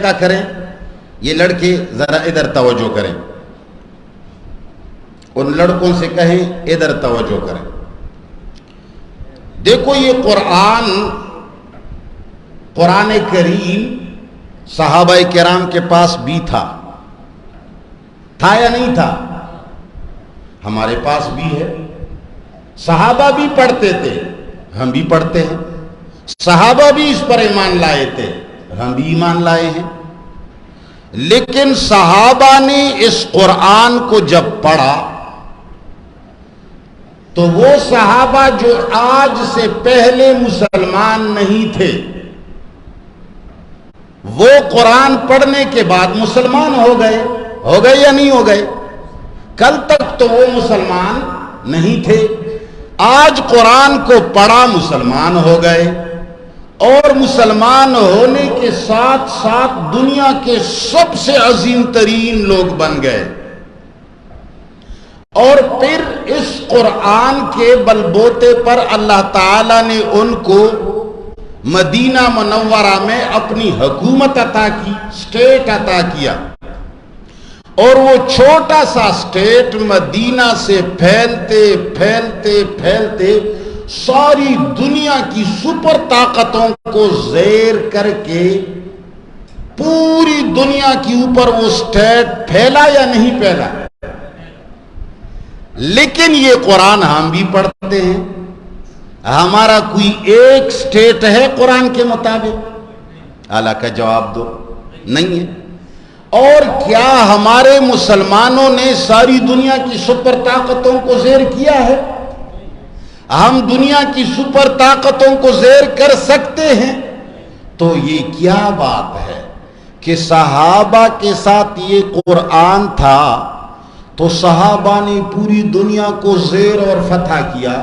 کا کریں. یہ لڑکے ذرا ادھر توجہ کریں, ان لڑکوں سے کہیں ادھر توجہ کریں. دیکھو یہ قرآن کریم صحابہ کرام کے پاس بھی تھا یا نہیں تھا؟ ہمارے پاس بھی ہے. صحابہ بھی پڑھتے تھے, ہم بھی پڑھتے ہیں. صحابہ بھی اس پر ایمان لائے تھے, ہم بھی ایمان لائے ہیں. لیکن صحابہ نے اس قرآن کو جب پڑھا تو وہ صحابہ جو آج سے پہلے مسلمان نہیں تھے, وہ قرآن پڑھنے کے بعد مسلمان ہو گئے یا نہیں ہو گئے؟ کل تک تو وہ مسلمان نہیں تھے, آج قرآن کو پڑھا مسلمان ہو گئے, اور مسلمان ہونے کے ساتھ ساتھ دنیا کے سب سے عظیم ترین لوگ بن گئے. اور پھر اس قرآن کے بلبوتے پر اللہ تعالیٰ نے ان کو مدینہ منورہ میں اپنی حکومت عطا کی, اسٹیٹ عطا کیا. اور وہ چھوٹا سا اسٹیٹ مدینہ سے پھیلتے پھیلتے پھیلتے ساری دنیا کی سپر طاقتوں کو زیر کر کے پوری دنیا کے اوپر وہ اسٹیٹ پھیلا یا نہیں پھیلا؟ لیکن یہ قرآن ہم بھی پڑھتے ہیں. ہمارا کوئی ایک اسٹیٹ ہے قرآن کے مطابق؟ اعلیٰ کا جواب دو, نہیں ہے. اور کیا ہمارے مسلمانوں نے ساری دنیا کی سپر طاقتوں کو زیر کیا ہے؟ ہم دنیا کی سپر طاقتوں کو زیر کر سکتے ہیں؟ تو یہ کیا بات ہے کہ صحابہ کے ساتھ یہ قرآن تھا تو صحابہ نے پوری دنیا کو زیر اور فتح کیا.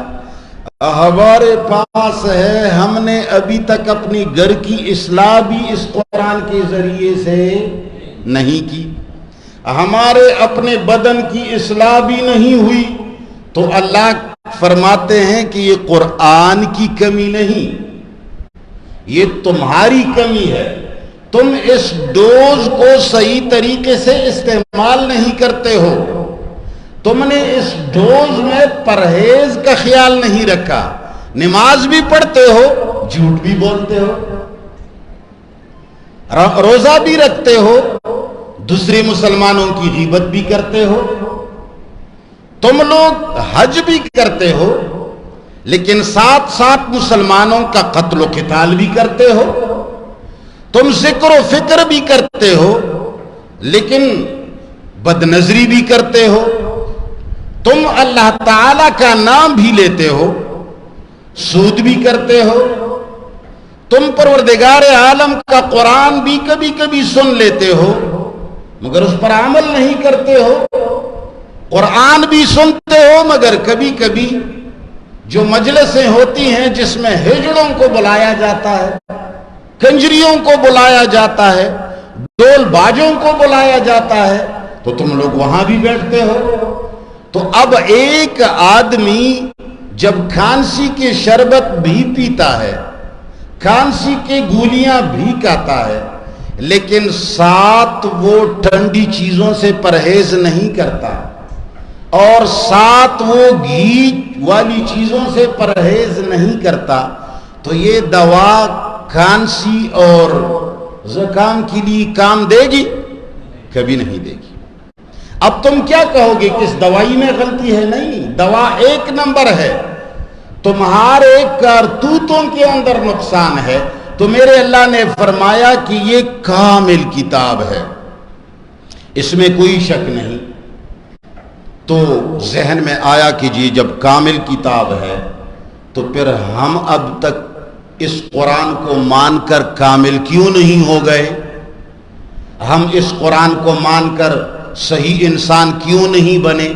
ہمارے پاس ہے, ہم نے ابھی تک اپنی گھر کی اصلاح بھی اس قرآن کے ذریعے سے نہیں کی, ہمارے اپنے بدن کی اصلاح بھی نہیں ہوئی. تو اللہ فرماتے ہیں کہ یہ قرآن کی کمی نہیں, یہ تمہاری کمی ہے. تم اس ڈوز کو صحیح طریقے سے استعمال نہیں کرتے ہو, تم نے اس ڈوز میں پرہیز کا خیال نہیں رکھا. نماز بھی پڑھتے ہو, جھوٹ بھی بولتے ہو, روزہ بھی رکھتے ہو, دوسرے مسلمانوں کی غیبت بھی کرتے ہو, تم لوگ حج بھی کرتے ہو, لیکن ساتھ ساتھ مسلمانوں کا قتل و قتال بھی کرتے ہو. تم ذکر و فکر بھی کرتے ہو, لیکن بد نظری بھی کرتے ہو. تم اللہ تعالی کا نام بھی لیتے ہو, سود بھی کرتے ہو. تم پروردگار عالم کا قرآن بھی کبھی کبھی سن لیتے ہو مگر اس پر عمل نہیں کرتے ہو. قرآن بھی سنتے ہو مگر کبھی کبھی جو مجلسیں ہوتی ہیں جس میں ہجڑوں کو بلایا جاتا ہے, کنجریوں کو بلایا جاتا ہے, ڈول باجوں کو بلایا جاتا ہے, تو تم لوگ وہاں بھی بیٹھتے ہو. تو اب ایک آدمی جب کھانسی کے شربت بھی پیتا ہے, کھانسی کے گولیاں بھی کھاتا ہے, لیکن ساتھ وہ ٹھنڈی چیزوں سے پرہیز نہیں کرتا اور ساتھ وہ گھی والی چیزوں سے پرہیز نہیں کرتا, تو یہ دوا کھانسی اور زکام کے لیے کام دے گی؟ کبھی نہیں دے گی. اب تم کیا کہو گے کہ اس دوائی میں غلطی ہے؟ نہیں, دوا ایک نمبر ہے, تمہارے کارتوتوں کے اندر نقصان ہے. تو میرے اللہ نے فرمایا کہ یہ کامل کتاب ہے, اس میں کوئی شک نہیں. تو ذہن میں آیا کہ جی جب کامل کتاب ہے تو پھر ہم اب تک اس قرآن کو مان کر کامل کیوں نہیں ہو گئے؟ ہم اس قرآن کو مان کر صحیح انسان کیوں نہیں بنے؟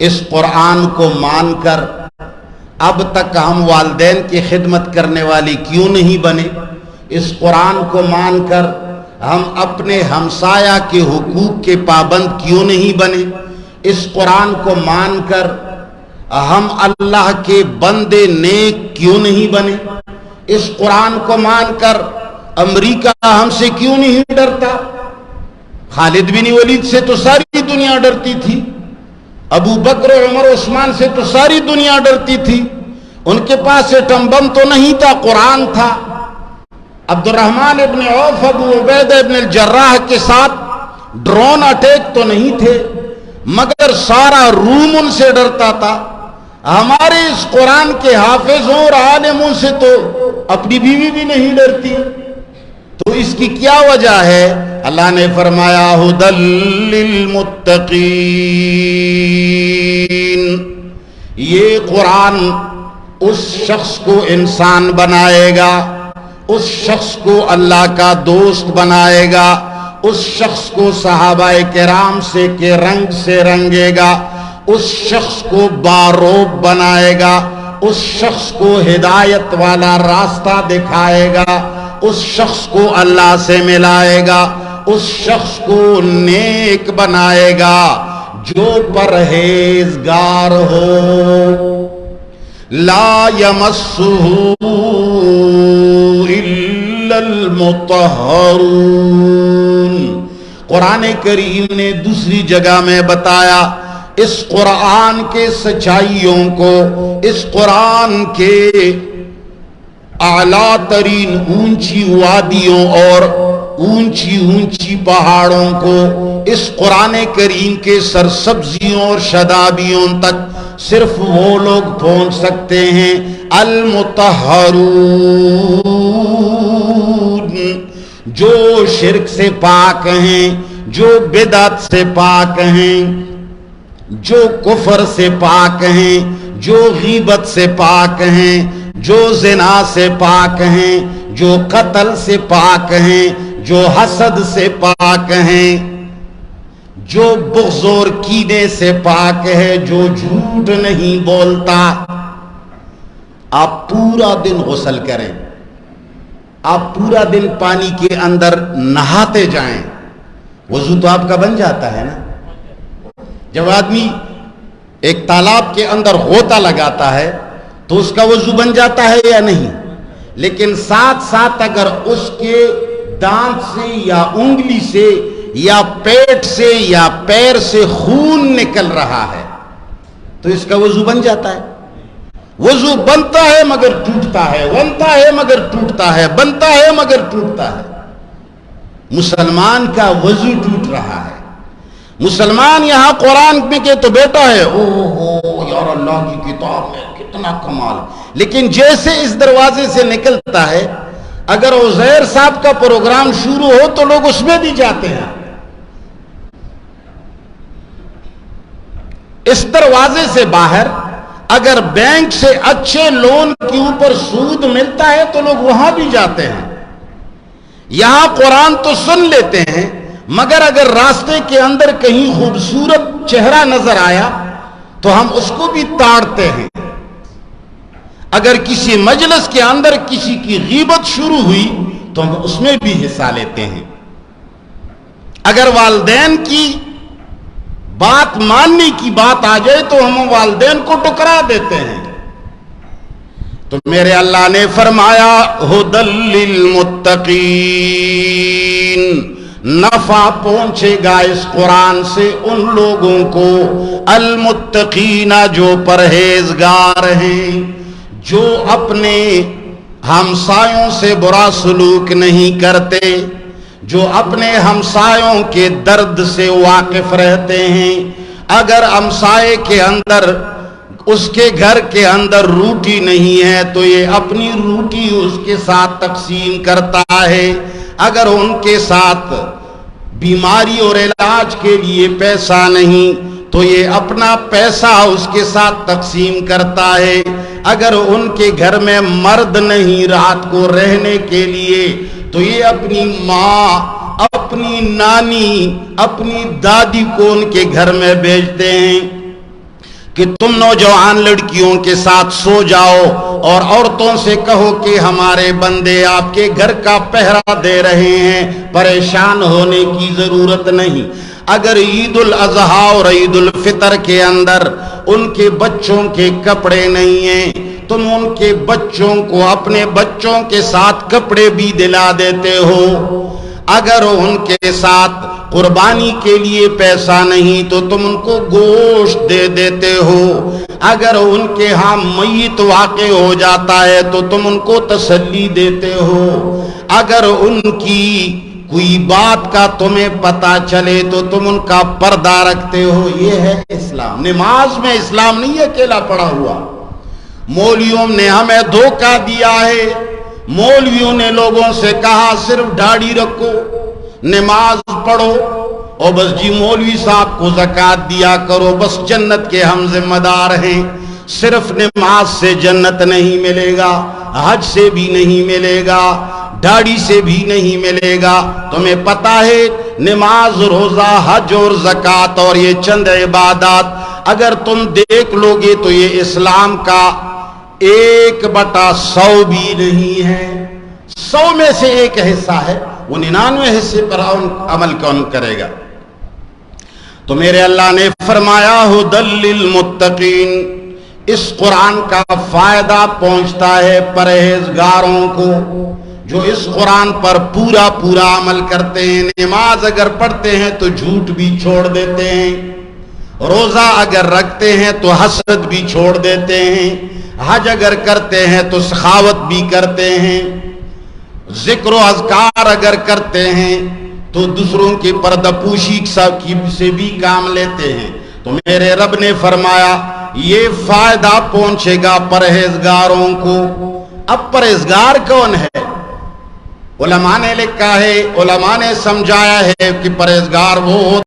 اس قرآن کو مان کر اب تک ہم والدین کی خدمت کرنے والی کیوں نہیں بنے؟ اس قرآن کو مان کر ہم اپنے ہمسایہ کے حقوق کے پابند کیوں نہیں بنے؟ اس قرآن کو مان کر ہم اللہ کے بندے نیک کیوں نہیں بنے؟ اس قرآن کو مان کر امریکہ ہم سے کیوں نہیں ڈرتا؟ خالد بن ولید سے تو ساری دنیا ڈرتی تھی، ابو بکر عمر عثمان سے تو ساری دنیا ڈرتی تھی، ان کے پاس ایٹم بم تو نہیں تھا، قرآن تھا۔ عبد الرحمن ابن عوف، ابو عبیدہ ابن الجراح کے ساتھ ڈرون اٹیک تو نہیں تھے، مگر سارا روم ان سے ڈرتا تھا۔ ہمارے اس قرآن کے حافظوں اور عالموں سے تو اپنی بیوی بھی نہیں ڈرتی، تو اس کی کیا وجہ ہے؟ اللہ نے فرمایا ھدی للمتقین، یہ قرآن اس شخص کو انسان بنائے گا، اس شخص کو اللہ کا دوست بنائے گا، اس شخص کو صحابہ کرام سے کے رنگ سے رنگے گا، اس شخص کو باروب بنائے گا، اس شخص کو ہدایت والا راستہ دکھائے گا، اس شخص کو اللہ سے ملائے گا، اس شخص کو نیک بنائے گا جو پرہیزگار ہو۔ لا یمسہ الا المطہرون، قرآن کریم نے دوسری جگہ میں بتایا اس قرآن کے سچائیوں کو، اس قرآن کے اعلیٰ ترین اونچی وادیوں اور اونچی اونچی پہاڑوں کو، اس قرآن کریم کے سرسبزیوں اور شادابیوں تک صرف وہ لوگ پہنچ سکتے ہیں المطہرون، جو شرک سے پاک ہیں، جو بدعت سے پاک ہیں، جو کفر سے پاک ہیں، جو غیبت سے پاک ہیں، جو زنا سے پاک ہیں، جو قتل سے پاک ہیں، جو حسد سے پاک ہیں، جو بغض اور کینے سے پاک ہے، جو جھوٹ نہیں بولتا۔ آپ پورا دن غسل کریں، آپ پورا دن پانی کے اندر نہاتے جائیں، وضو تو آپ کا بن جاتا ہے نا۔ جب آدمی ایک تالاب کے اندر غوطہ لگاتا ہے تو اس کا وضو بن جاتا ہے یا نہیں؟ لیکن ساتھ ساتھ اگر اس کے دانت سے یا انگلی سے یا پیٹ سے یا پیر سے خون نکل رہا ہے تو اس کا وضو بن جاتا ہے؟ وضو بنتا ہے مگر ٹوٹتا ہے، بنتا ہے مگر ٹوٹتا ہے، بنتا ہے مگر ٹوٹتا ہے۔ مسلمان کا وضو ٹوٹ رہا ہے۔ مسلمان یہاں قرآن میں کہ تو بیٹا ہے، اوہ یار اللہ کی کتاب میں کتنا کمال، لیکن جیسے اس دروازے سے نکلتا ہے، اگر عزیر صاحب کا پروگرام شروع ہو تو لوگ اس میں بھی جاتے ہیں۔ اس دروازے سے باہر اگر بینک سے اچھے لون کے اوپر سود ملتا ہے تو لوگ وہاں بھی جاتے ہیں۔ یہاں قرآن تو سن لیتے ہیں، مگر اگر راستے کے اندر کہیں خوبصورت چہرہ نظر آیا تو ہم اس کو بھی تاڑتے ہیں۔ اگر کسی مجلس کے اندر کسی کی غیبت شروع ہوئی تو ہم اس میں بھی حصہ لیتے ہیں۔ اگر والدین کی بات ماننے کی بات آ جائے تو ہم والدین کو ٹکرا دیتے ہیں۔ تو میرے اللہ نے فرمایا ھدی للمتقین، نفع پہنچے گا اس قرآن سے ان لوگوں کو المتقین جو پرہیزگار ہیں، جو اپنے ہمسایوں سے برا سلوک نہیں کرتے، جو اپنے ہمسایوں کے درد سے واقف رہتے ہیں۔ اگر ہمسائے کے اندر، اس کے گھر کے اندر روٹی نہیں ہے تو یہ اپنی روٹی اس کے ساتھ تقسیم کرتا ہے۔ اگر ان کے ساتھ بیماری اور علاج کے لیے پیسہ نہیں تو یہ اپنا پیسہ اس کے ساتھ تقسیم کرتا ہے۔ اگر ان کے گھر میں مرد نہیں رات کو رہنے کے لیے تو یہ اپنی ماں، اپنی نانی، اپنی دادی کو ان کے گھر میں بھیجتے ہیں کہ تم نوجوان لڑکیوں کے ساتھ سو جاؤ اور عورتوں سے کہو کہ ہمارے بندے آپ کے گھر کا پہرا دے رہے ہیں، پریشان ہونے کی ضرورت نہیں۔ اگر عید الاضحیٰ اور عید الفطر کے اندر ان کے بچوں کے کپڑے نہیں ہیں تم ان کے بچوں کو اپنے بچوں کے ساتھ کپڑے بھی دلا دیتے ہو، اگر ان کے ساتھ قربانی کے لیے پیسہ نہیں تو تم ان کو گوشت دے دیتے ہو، اگر ان کے ہاں میت واقع ہو جاتا ہے تو تم ان کو تسلی دیتے ہو، اگر ان کی کوئی بات کا تمہیں پتہ چلے تو تم ان کا پردہ رکھتے ہو۔ یہ ہے اسلام۔ نماز میں اسلام نہیں اکیلا پڑا ہوا۔ مولویوں نے ہمیں دھوکہ دیا ہے، مولویوں نے لوگوں سے کہا صرف داڑھی رکھو، نماز پڑھو، اور بس جی مولوی صاحب کو زکوٰۃ دیا کرو، بس جنت کے ہم ذمہ دار ہیں۔ صرف نماز سے جنت نہیں ملے گا، حج سے بھی نہیں ملے گا، داڑھی سے بھی نہیں ملے گا۔ تمہیں پتہ ہے نماز، روزہ، حج اور زکوٰۃ اور یہ چند عبادات اگر تم دیکھ لو گے تو یہ اسلام کا 1/100 بھی نہیں ہے۔ 100 میں سے ایک حصہ ہے، وہ 99 حصے پر عمل کون کرے گا؟ تو میرے اللہ نے فرمایا ھدی للمتقین، اس قرآن کا فائدہ پہنچتا ہے پرہیزگاروں کو جو اس قرآن پر پورا عمل کرتے ہیں۔ نماز اگر پڑھتے ہیں تو جھوٹ بھی چھوڑ دیتے ہیں، روزہ اگر رکھتے ہیں تو حسد بھی چھوڑ دیتے ہیں، حج اگر کرتے ہیں تو سخاوت بھی کرتے ہیں، ذکر و اذکار اگر کرتے ہیں تو دوسروں کی پردہ پوشی سے بھی کام لیتے ہیں۔ تو میرے رب نے فرمایا یہ فائدہ پہنچے گا پرہیزگاروں کو۔ اب پرہیزگار کون ہے؟ علماء نے لکھا ہے، علماء نے سمجھایا ہے کہ پرہیزگار وہ